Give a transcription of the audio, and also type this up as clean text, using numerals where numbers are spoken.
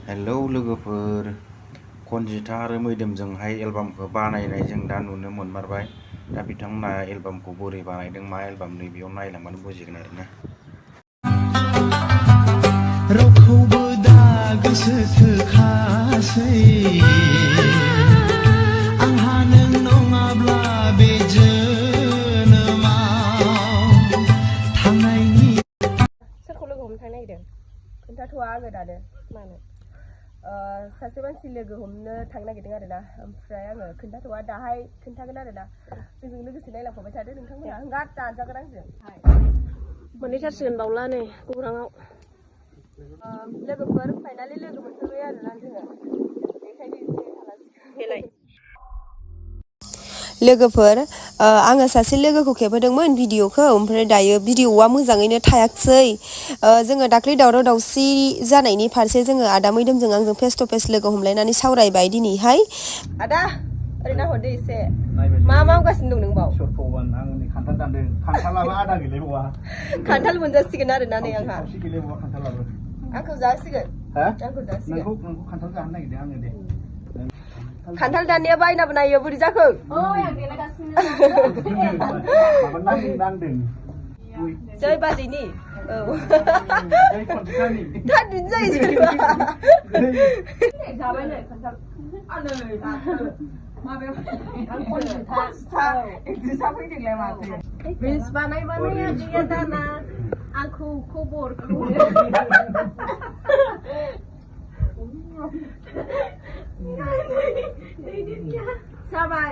Hello लोगोफोर खनजिथा आरो मैदोमजोंहाय एलबामखौ बानायनाय जों दा नुनो मोनमारबाय। दा बिथांमोना एलबामखौ बोरै बानायदों मा एलबाम नैबेयाव नायलांबानो बुजिगोन आरोना। रावखौबो दा गोसो थोखासै आंहा नों नङाब्ला बे जोनोमाव थांनायनि सोरखौ लोगो हमनो थांनो नागिरदों खोन्थाथ'वा आङो दानो मानो सासे मानसि लोगो हमनो थांनो नागिरदों आरोना ओमफ्राय आङो खोन्थाथ'वा दाहाय खोन्थागोन आरोना जोंजों लोगोसे नायलांफाबाय थादो नोंथांमोना गाद दाजागोन आंजों मोनहैथारसिगोन बावला नै गौराङाव लोगोफोर फाइनालि लोगो मोनफैबाय आरोना जोङो बेखायनो एसे थालासिगोन लोगोफोर आङो सासे लोगोखौ खेबहोदोंमोन भिडिअखौ ओमफ्राय दायो भिडिअआ मोजाङैनो थायाखिसै जोङो दाख्लै दावराव दावसि जानायनि फारसे जोङो आदा मैदोमजों आंजों फेस टु फेस लोगो हमलायनानै सावरायबाय दिनैहाय आदा ओरैनो हरदो एसे मा मावगासिनो दं नों बाव खान्थाल मोनजासिगोन आरोना नै आंहा आंखौ जासिगोन आंखौ जासिगोन खान्थाल दाननाया बायनाबो नायो बोरै जाखो जै बाजैनि औ दा बिदि जायो जाबाय नै खान्थाल रिल्स बानायबानाया गैया दाना आंखौ खबरखौ जाबाय